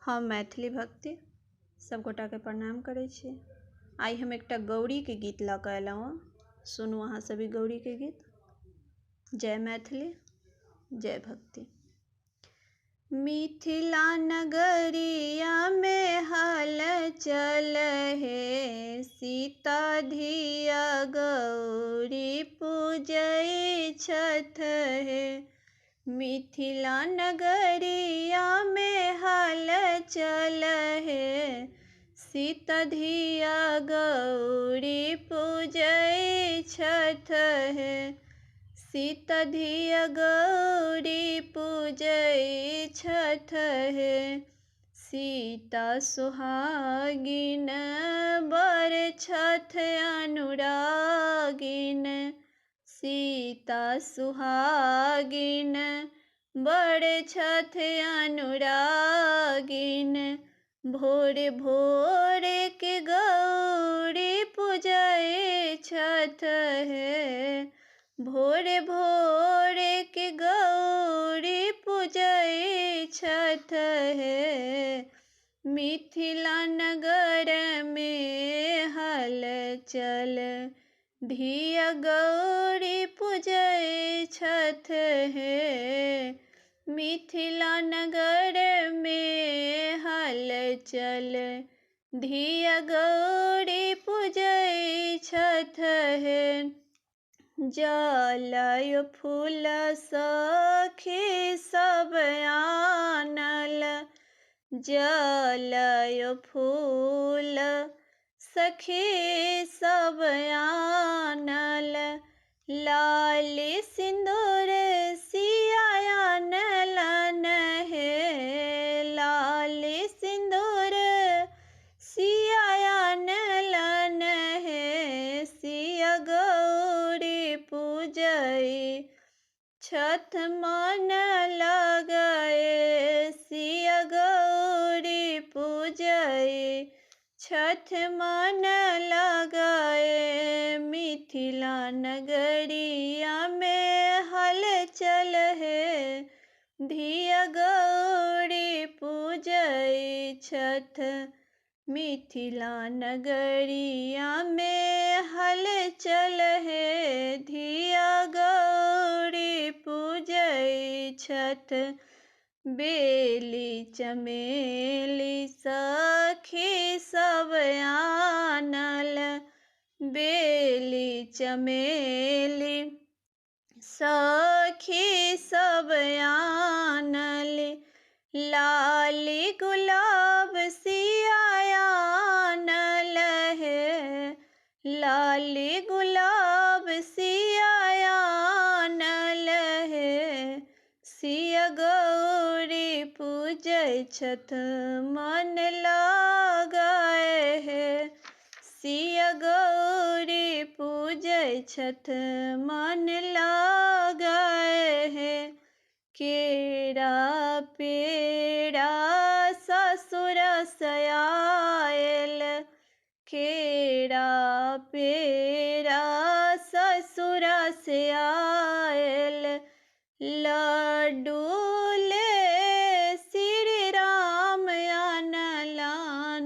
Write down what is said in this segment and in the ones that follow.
हम मैथिली भक्ति सब गोटा के प्रणाम करै छी। आई हम एकटा गौरी के गीत लऽ कऽ अयलहुँ हँ। सुनू अहाँ सभी गौरी के गीत। जय मैथिली, जय भक्ति। मिथिला नगरिया में हलचल हे, सीता धिया गौरी पूजै छथ हे। मिथिला नगरिया में हलचल हे, सीता धिया गौरी पूजै छथ हे। सीता धिया गौरी पूजै छथ हे। सीता सुहागिन बर छथ अनुरागिन। सीता सुहागिन बड़ छथ अनुरागिन। भोरे भोरे के गौरी पूजै छथ हे। भोरे भोरे के गौरी पूजै छथ हे। मिथिला नगर में हलचल, धिया गौरी पूजै छथ हे। मिथिला नगर में हलचल, धिया गौरी पूजै छथ हे। जलय फूल सखी सब आनल, जलय फूल सखी सब आनल। लाली सिंदूर सिया आनलन हे। लाली सिंदूर सिया आनलन हे। सिया गौरी पूजै छठ मन लगए। सिया गौरी पूजै छठ मन लगए। मिथिला नगरिया में हलचल है, धिया गौरी पूजै छठ। मिथिला नगरिया में हलचल है, धिया गौरी पूजै छठ। बेली चमेली सखी सब आनल, बेली चमेली सखी सब आनल। लाली गुलाब सिया आनल हे। लाली गुलाब सिया आनल हे। सिया गौरी पूजै छठ मन लगए हे। सिया गौरी पूजै छठ मन लगए हे। केरा पेड़ा ससुर से आयल, केरा पेड़ा ससुर से आयल। लड्डू ले श्री राम आनलन,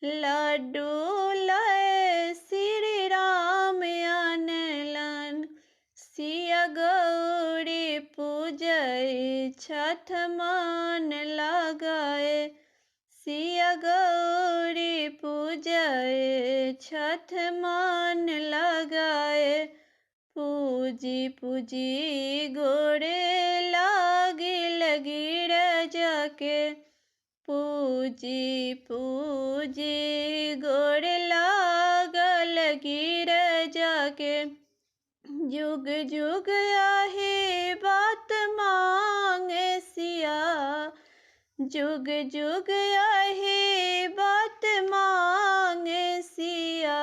लड्डू ले श्री राम आनलन। सिया गौरी पूजै छठ मन लगए। सिया गौरी पूजै छठ मन लगए। पूजी पूजी गोरे लागिल गिरजा के। पूजी पूजी गोरे लागल गिरजा के। जुग जुग आही बात मांगे सिया, जुग जुग आही बात मांगे सिया।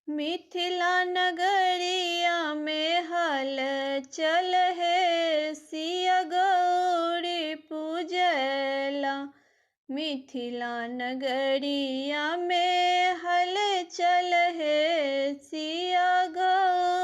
मिथिला नगरिया में हलचल है, सिया गौरी पूजैला। मिथिला नगरिया में हलचल है, सिया गौरी